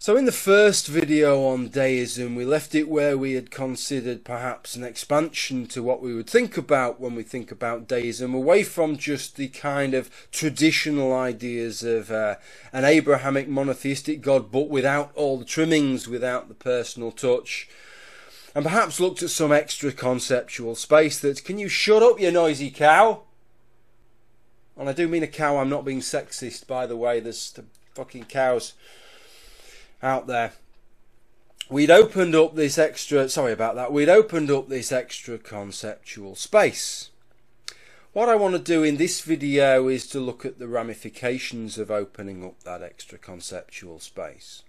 So in the first video on deism, we left it where we had considered perhaps an expansion to what we would think about when we think about deism, away from just the kind of traditional ideas of an Abrahamic monotheistic God, but without all the trimmings, without the personal touch, and perhaps looked at some extra conceptual space that, can you shut up, you noisy cow? And I do mean a cow, I'm not being sexist, by the way, there's the fucking cows out there. We'd opened up this extra, we'd opened up this extra conceptual space. What I want to do in this video is to look at the ramifications of opening up that extra conceptual space.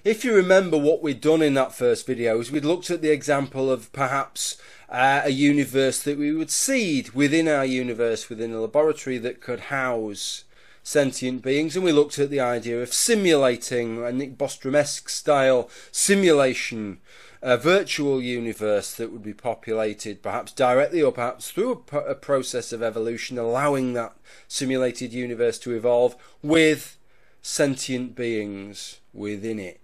If you remember, what we'd done in that first video is we'd looked at the example of perhaps a universe that we would seed within our universe, within a laboratory that could house sentient beings, and we looked at the idea of simulating a Nick Bostrom-esque style simulation, a virtual universe that would be populated perhaps directly or perhaps through a process of evolution, allowing that simulated universe to evolve with sentient beings within it.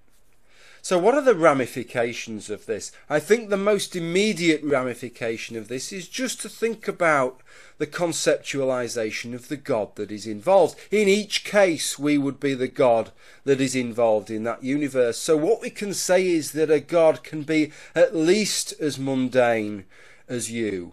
So what are the ramifications of this? I think the most immediate ramification of this is just to think about the conceptualization of the God that is involved. In each case, we would be the God that is involved in that universe. So what we can say is that a God can be at least as mundane as you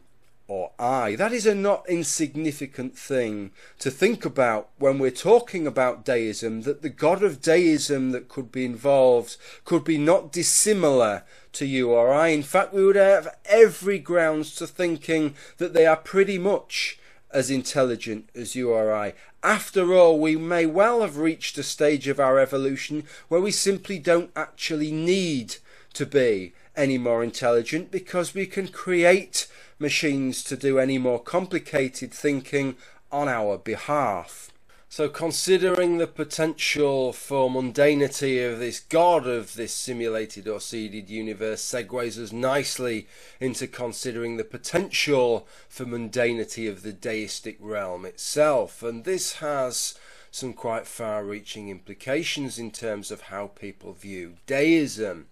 or I. That is a not insignificant thing to think about when we're talking about deism, that the God of deism that could be involved could be not dissimilar to you or I. In fact, we would have every grounds to thinking that they are pretty much as intelligent as you or I. After all, we may well have reached a stage of our evolution where we simply don't actually need to be any more intelligent, because we can create machines to do any more complicated thinking on our behalf. So considering the potential for mundanity of this God of this simulated or seeded universe segues us nicely into considering the potential for mundanity of the deistic realm itself, and this has some quite far-reaching implications in terms of how people view deism.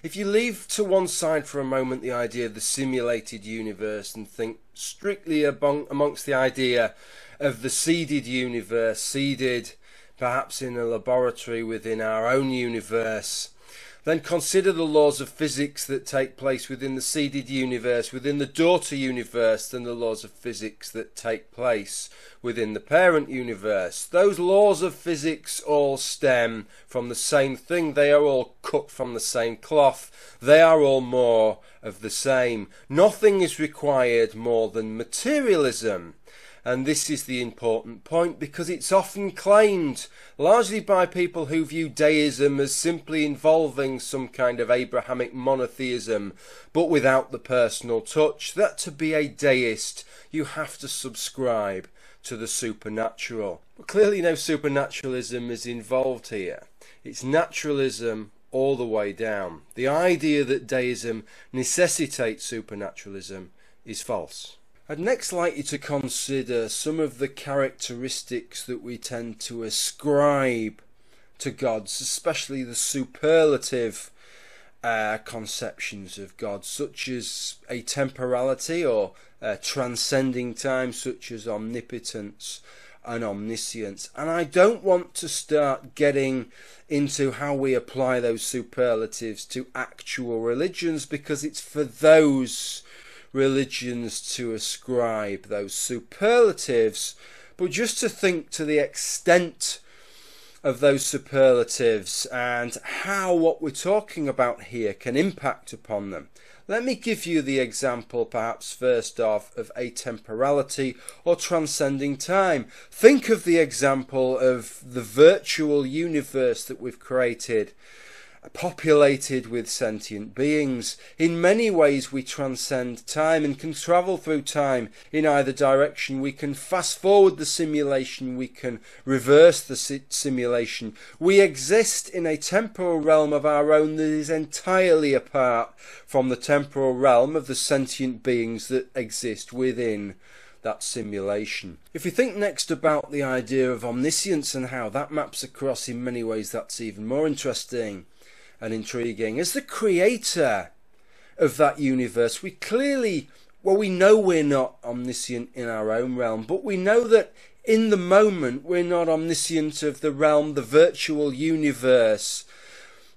If you leave to one side for a moment the idea of the simulated universe and think strictly amongst the idea of the seeded universe, seeded perhaps in a laboratory within our own universe, then consider the laws of physics that take place within the seeded universe, within the daughter universe, and the laws of physics that take place within the parent universe. Those laws of physics all stem from the same thing. They are all cut from the same cloth. They are all more of the same. Nothing is required more than materialism. And this is the important point, because it's often claimed, largely by people who view deism as simply involving some kind of Abrahamic monotheism, but without the personal touch, that to be a deist, you have to subscribe to the supernatural. But clearly no supernaturalism is involved here. It's naturalism all the way down. The idea that deism necessitates supernaturalism is false. I'd next like you to consider some of the characteristics that we tend to ascribe to gods, especially the superlative conceptions of God, such as atemporality or transcending time, such as omnipotence and omniscience. And I don't want to start getting into how we apply those superlatives to actual religions, because it's for those religions to ascribe those superlatives, but just to think to the extent of those superlatives and how what we're talking about here can impact upon them. Let me give you the example, perhaps first off, of atemporality or transcending time. Think of the example of the virtual universe that we've created, populated with sentient beings. In many ways we transcend time and can travel through time in either direction. We can fast forward the simulation, we can reverse the simulation. We exist in a temporal realm of our own that is entirely apart from the temporal realm of the sentient beings that exist within that simulation. If we think next about the idea of omniscience and how that maps across, in many ways that's even more interesting and intriguing. As the creator of that universe, we clearly, well, we know we're not omniscient in our own realm, but we know that in the moment we're not omniscient of the realm, the virtual universe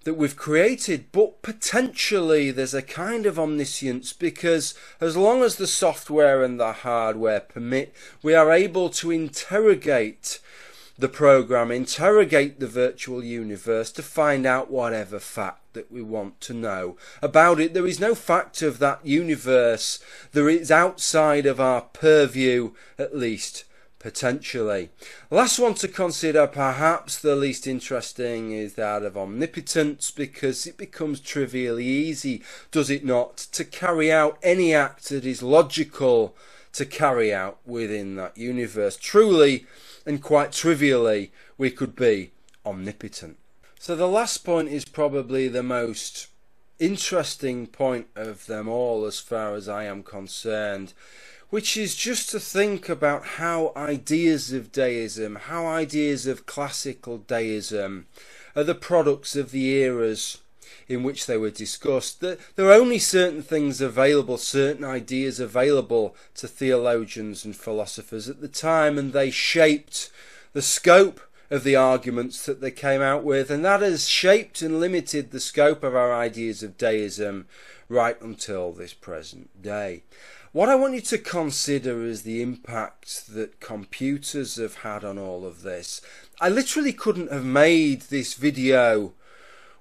that we've created, but potentially there's a kind of omniscience, because as long as the software and the hardware permit, we are able to interrogate the program, interrogate the virtual universe to find out whatever fact that we want to know about it. There is no fact of that universe that is outside of our purview, at least potentially. Last one to consider, perhaps the least interesting, is that of omnipotence, because it becomes trivially easy, does it not, to carry out any act that is logical to carry out within that universe. Truly and quite trivially, we could be omnipotent. So the last point is probably the most interesting point of them all as far as I am concerned, which is just to think about how ideas of deism, how ideas of classical deism are the products of the eras in which they were discussed. There are only certain things available, certain ideas available to theologians and philosophers at the time, and they shaped the scope of the arguments that they came out with, and that has shaped and limited the scope of our ideas of deism right until this present day. What I want you to consider is the impact that computers have had on all of this. I literally couldn't have made this video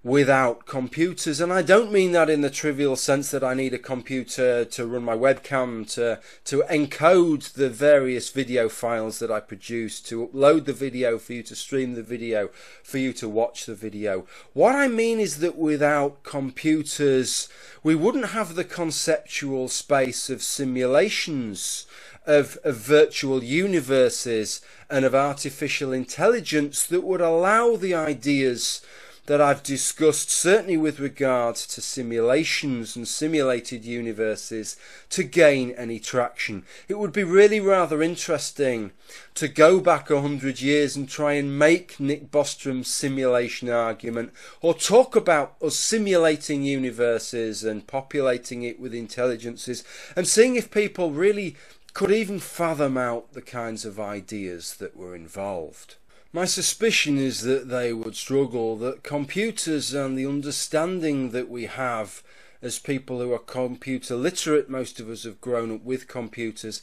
without computers, and I don't mean that in the trivial sense that I need a computer to run my webcam, to encode the various video files that I produce, to upload the video for you to stream the video, for you to watch the video. What I mean is that without computers we wouldn't have the conceptual space of simulations, of virtual universes and of artificial intelligence that would allow the ideas that I've discussed, certainly with regards to simulations and simulated universes, to gain any traction. It would be really rather interesting to go back 100 years and try and make Nick Bostrom's simulation argument, or talk about us simulating universes and populating it with intelligences, and seeing if people really could even fathom out the kinds of ideas that were involved. My suspicion is that they would struggle, that computers and the understanding that we have as people who are computer literate, most of us have grown up with computers,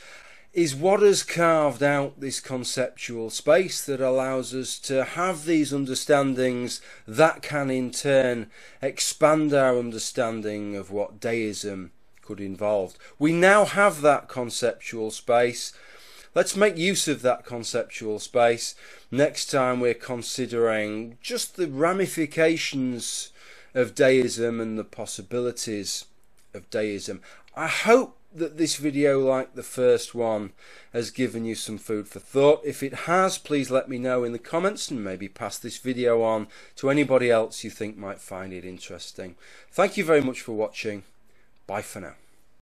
is what has carved out this conceptual space that allows us to have these understandings that can in turn expand our understanding of what deism could involve. We now have that conceptual space. Let's make use of that conceptual space next time we're considering just the ramifications of deism and the possibilities of deism. I hope that this video, like the first one, has given you some food for thought. If it has, please let me know in the comments, and maybe pass this video on to anybody else you think might find it interesting. Thank you very much for watching. Bye for now.